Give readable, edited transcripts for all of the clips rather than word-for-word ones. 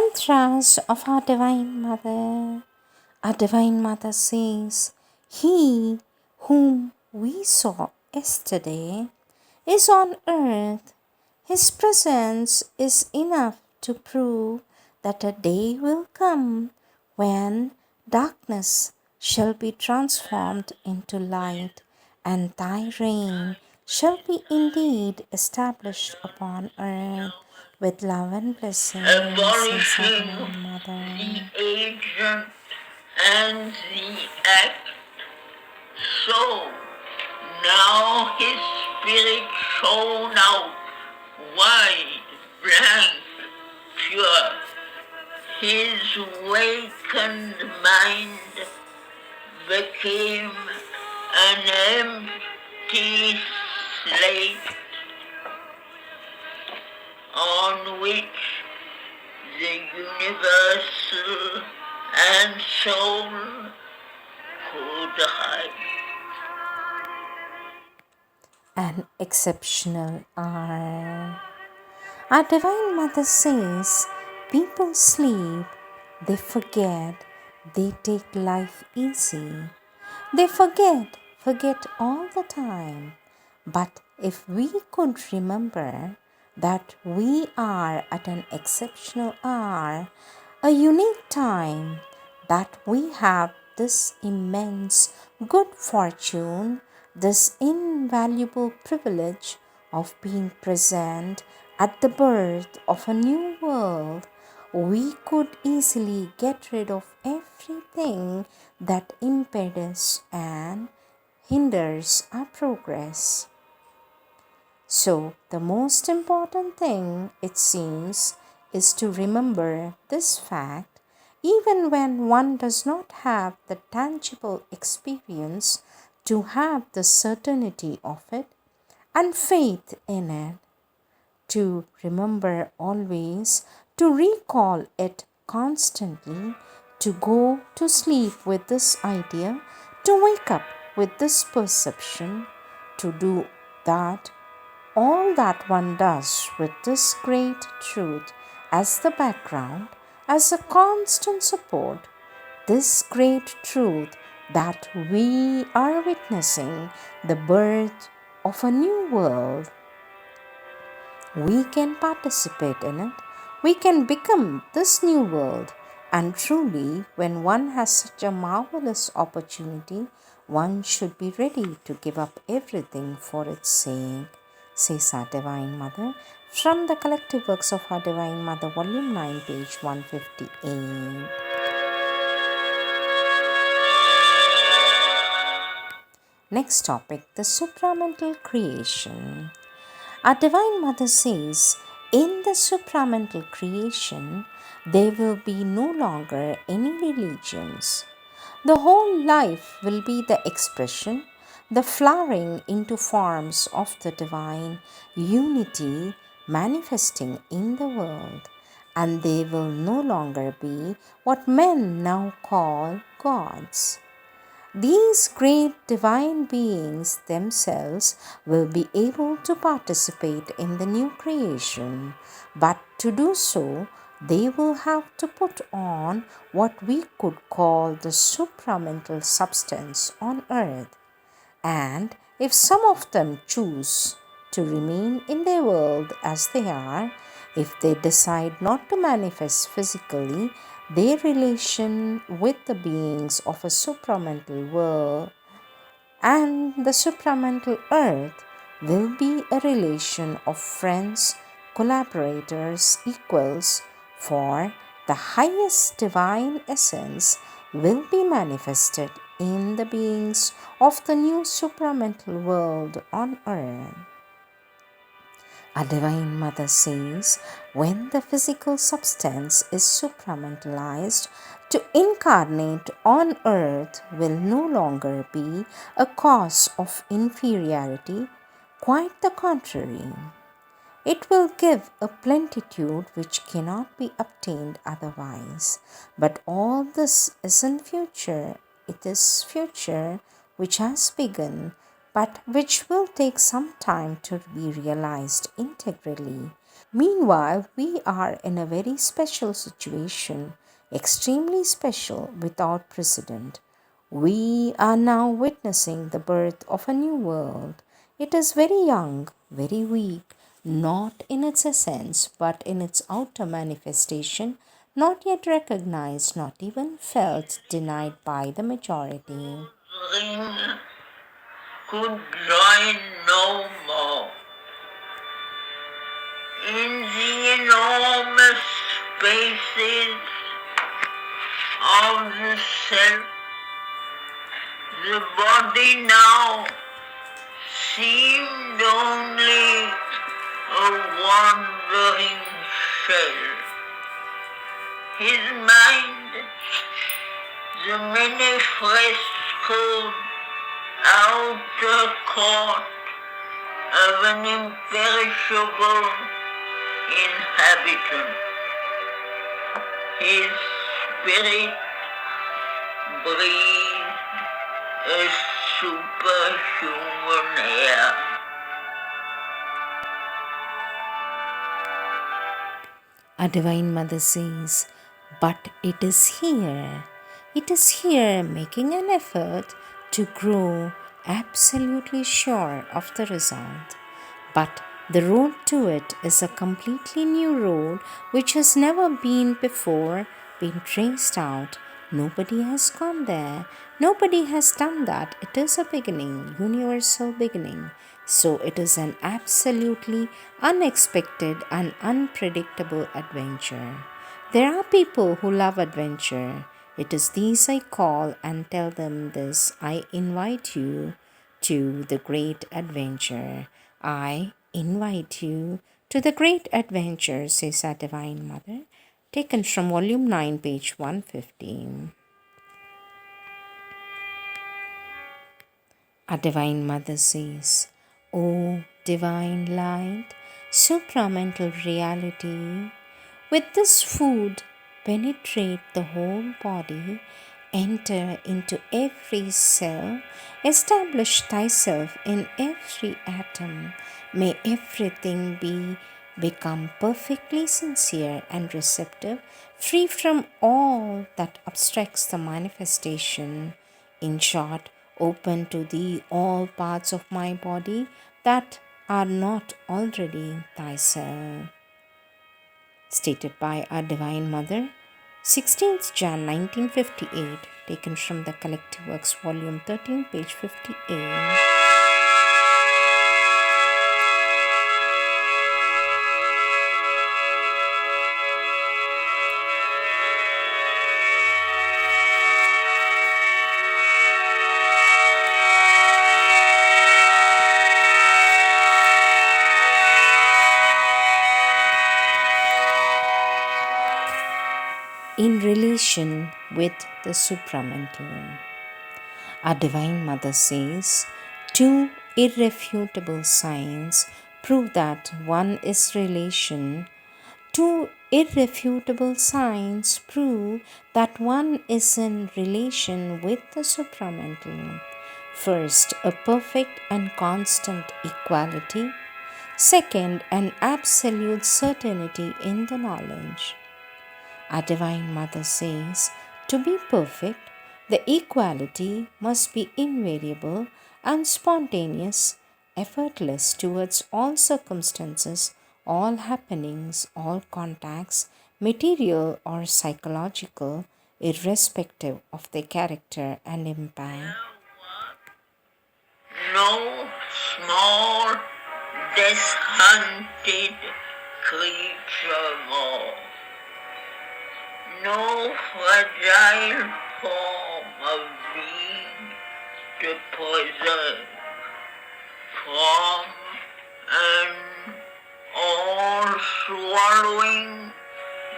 mantras of our Divine Mother. Our Divine Mother says, He whom we saw yesterday is on earth. His presence is enough to prove that a day will come when darkness shall be transformed into light, and thy reign shall be indeed established upon earth with love and blessings, abolishing Mother. the agent and the act. So now his spirit shone out, wide, blank, pure. His wakened mind became an empty slate on which the universal and soul could hide. An exceptional hour. Our Divine Mother says, people sleep, they forget, they take life easy. They forget all the time. But if we could remember that we are at an exceptional hour, a unique time, that we have this immense good fortune, this invaluable privilege of being present at the birth of a new world, we could easily get rid of everything that impedes and hinders our progress. So, the most important thing, it seems, is to remember this fact even when one does not have the tangible experience, to have the certainty of it and faith in it, to remember always, to recall it constantly, to go to sleep with this idea, to wake up with this perception, to do that, all that one does with this great truth as the background, as a constant support, this great truth that we are witnessing the birth of a new world. We can participate in it. We can become this new world. And truly, when one has such a marvelous opportunity, one should be ready to give up everything for its sake, says our Divine Mother, from the collective works of our Divine Mother, Volume 9, page 158. Next topic, the supramental creation. Our Divine Mother says, in the supramental creation, there will be no longer any religions. The whole life will be the expression, the flowering into forms of the divine unity manifesting in the world, and they will no longer be what men now call gods. These great divine beings themselves will be able to participate in the new creation, but to do so, they will have to put on what we could call the supramental substance on earth. And if some of them choose to remain in their world as they are, if they decide not to manifest physically, their relation with the beings of a supramental world and the supramental earth will be a relation of friends, collaborators, equals, for the highest divine essence will be manifested in the beings of the new supramental world on earth. Our Divine Mother says, when the physical substance is supramentalized, to incarnate on earth will no longer be a cause of inferiority, quite the contrary. It will give a plenitude which cannot be obtained otherwise. But all this isn't future. It is future which has begun, but which will take some time to be realized integrally. Meanwhile, we are in a very special situation, extremely special, without precedent. We are now witnessing the birth of a new world. It is very young, very weak, not in its essence, but in its outer manifestation, not yet recognized, not even felt, denied by the majority. Ring could join no more in the enormous spaces of the self. The body now seemed only a wandering shell. His mind, the many frescoed outer court of an imperishable inhabitant. His spirit breathed a superhuman air. Our Divine Mother says, but it is here making an effort to grow absolutely sure of the result. But the road to it is a completely new road which has never been before been traced out. Nobody has gone there. Nobody has done that. It is a beginning, universal beginning. So it is an absolutely unexpected and unpredictable adventure. There are people who love adventure. It is these I call and tell them this. I invite you to the great adventure. I invite you to the great adventure, says our Divine Mother, taken from Volume 9, page 115. Our Divine Mother says, O Divine Light, supramental reality, with this food penetrate the whole body, enter into every cell, establish thyself in every atom. May everything become perfectly sincere and receptive, free from all that obstructs the manifestation. In short, open to thee all parts of my body that are not already thyself. Stated by our Divine Mother, 16th Jan 1958, taken from the Collective Works, Volume 13, page 58. In relation with the supramental, our Divine Mother says, two irrefutable signs prove that one is relation. Two irrefutable signs prove that one is in relation with the supramental. First, a perfect and constant equality. Second, an absolute certainty in the knowledge. Our Divine Mother says, to be perfect, the equality must be invariable and spontaneous, effortless towards all circumstances, all happenings, all contacts, material or psychological, irrespective of their character and impact. No small, death-hunted creature more. No fragile form of being to preserve from an all-swallowing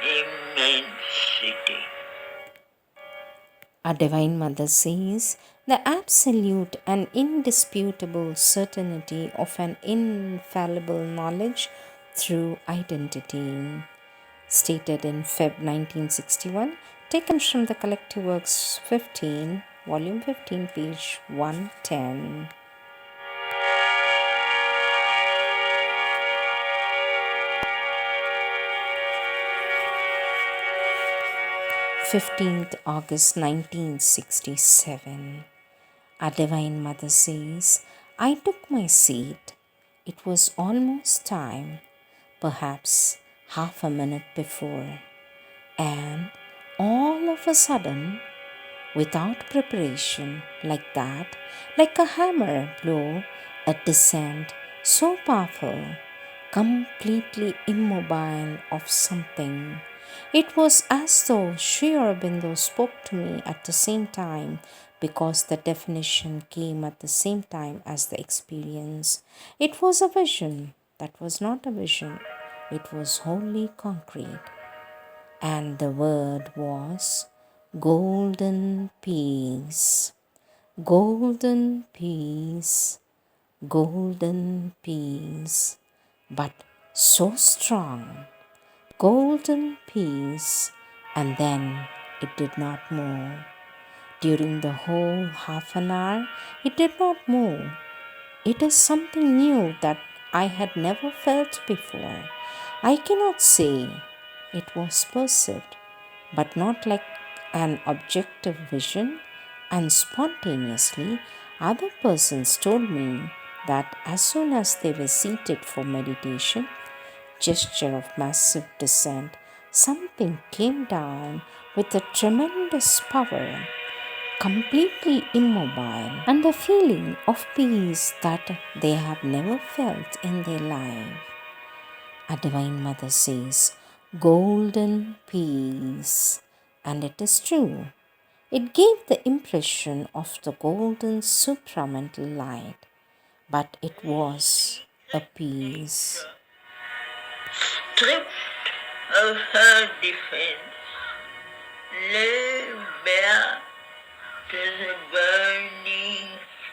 immensity. Our Divine Mother says, the absolute and indisputable certainty of an infallible knowledge through identity. Stated in Feb 1961, taken from the Collective Works 15, Volume 15, page 110. 15th August 1967. Our Divine Mother says, I took my seat. It was almost time, perhaps half a minute before, and all of a sudden, without preparation, like that, like a hammer blow, a descent so powerful, completely immobile of something. It was as though Sri Aurobindo spoke to me at the same time, because the definition came at the same time as the experience. It was a vision that was not a vision, it was wholly concrete. And the word was golden peace, golden peace, golden peace, but so strong, golden peace, and then it did not move. During the whole half an hour, it did not move. It is something new that I had never felt before. I cannot say it was perceived, but not like an objective vision, and spontaneously other persons told me that as soon as they were seated for meditation, gesture of massive descent, something came down with a tremendous power, completely immobile, and a feeling of peace that they have never felt in their life. A Divine Mother says, golden peace, and it is true. It gave the impression of the golden supramental light, but it was a peace. Stripped of her defense, lay bare to the burning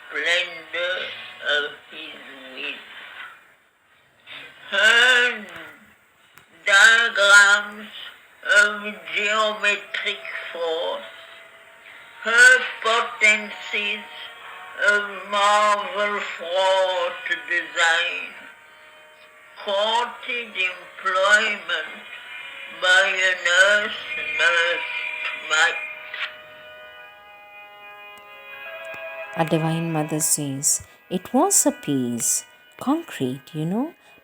splendor of his will. Her diagrams of geometric force, her potencies of marvel fraught design, courted employment by a nursed might. A Divine Mother says, it was a peace, concrete,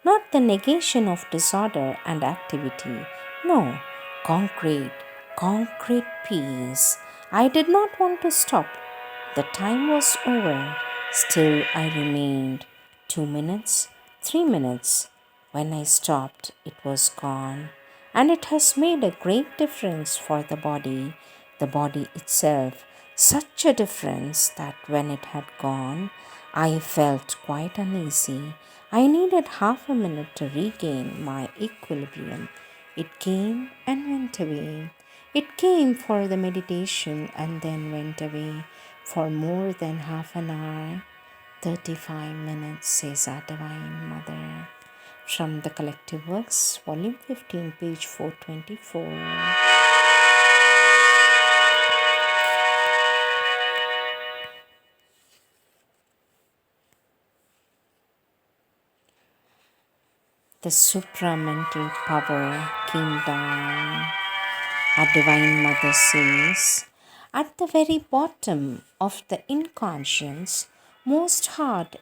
not the negation of disorder and activity. No, concrete, concrete peace. I did not want to stop. The time was over. Still, I remained. 2 minutes, 3 minutes. When I stopped, it was gone. And it has made a great difference for the body itself. Such a difference that when it had gone, I felt quite uneasy. I needed half a minute to regain my equilibrium. It came and went away. It came for the meditation and then went away for more than half an hour. 35 minutes, says our Divine Mother. From the Collective Works, Volume 15, page 424. The supramental power came down. Our Divine Mother says, at the very bottom of the inconscience, most hard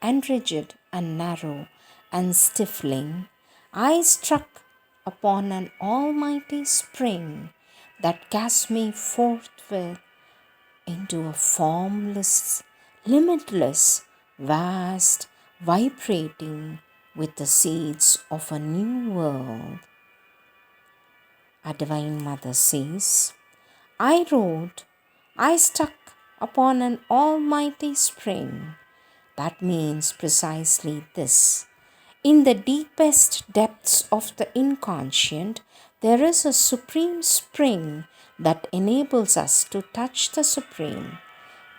and rigid and narrow and stifling, I struck upon an almighty spring that cast me forthwith into a formless, limitless, vast, vibrating with the seeds of a new world. Our Divine Mother says, I struck upon an almighty spring. That means precisely this. In the deepest depths of the inconscient, there is a supreme spring that enables us to touch the Supreme,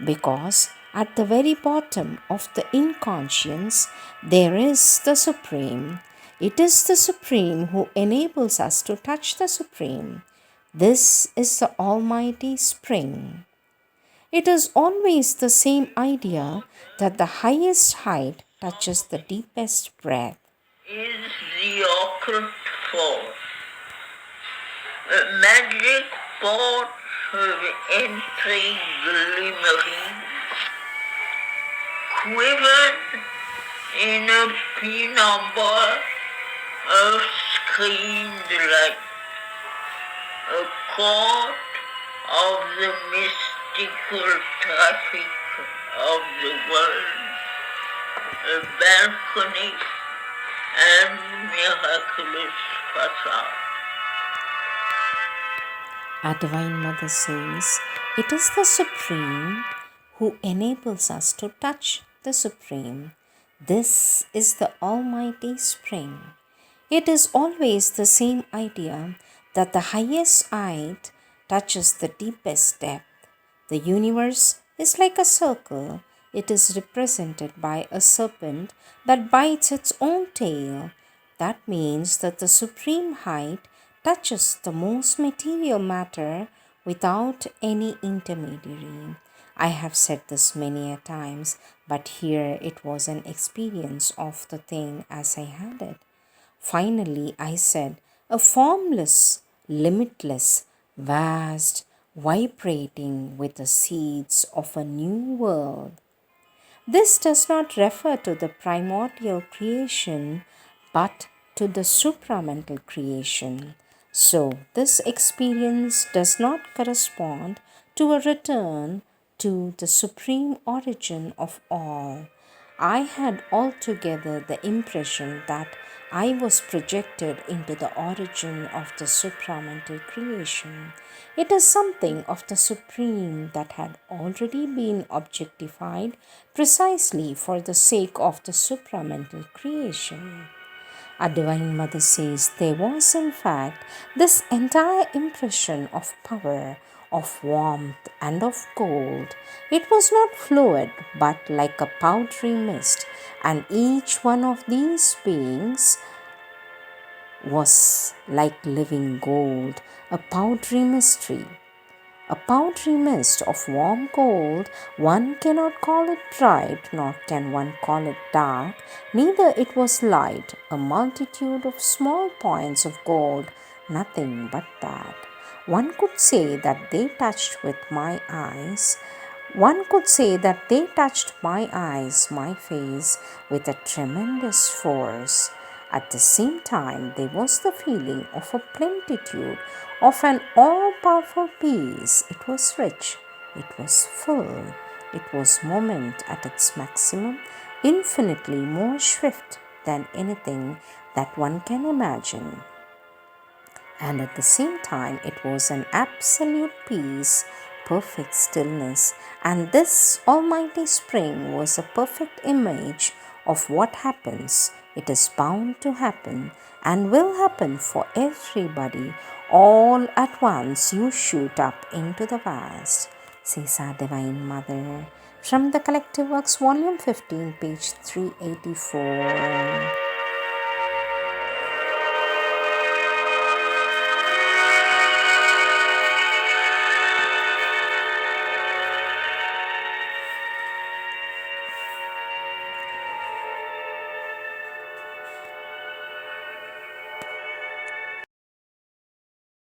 because at the very bottom of the inconscience, there is the Supreme. It is the Supreme who enables us to touch the Supreme. This is the Almighty Spring. It is always the same idea that the highest height touches the deepest breath. Is the occult force. Magic spots of entry glimmering, quivered in a penumbra of screened light, a court of the mystical traffic of the world, a balcony and miraculous facade. Our Divine Mother says, it is the Supreme who enables us to touch the Supreme. This is the Almighty Spring. It is always the same idea that the highest height touches the deepest depth. The universe is like a circle. It is represented by a serpent that bites its own tail. That means that the supreme height touches the most material matter without any intermediary. I have said this many a times, but here it was an experience of the thing as I had it. Finally, I said, a formless, limitless, vast, vibrating with the seeds of a new world. This does not refer to the primordial creation, but to the supramental creation. So, this experience does not correspond to a return to the supreme origin of all. I had altogether the impression that I was projected into the origin of the supramental creation. It is something of the supreme that had already been objectified precisely for the sake of the supramental creation. Our Divine Mother says there was, in fact, this entire impression of power, of warmth, and of gold. It was not fluid, but like a powdery mist, and each one of these beings was like living gold, a powdery mystery. A powdery mist of warm gold, one cannot call it bright, nor can one call it dark, neither it was light, a multitude of small points of gold, nothing but that. One could say that they touched with my eyes. One could say that they touched my eyes, my face, with a tremendous force. At the same time, there was the feeling of a plenitude, of an all powerful peace. It was rich, it was full, it was moment at its maximum, infinitely more swift than anything that one can imagine. And at the same time, it was an absolute peace, perfect stillness, and this almighty spring was a perfect image of what happens. It is bound to happen and will happen for everybody. All at once you shoot up into the vast, says our Divine Mother. From the Collective Works, Volume 15, page 384.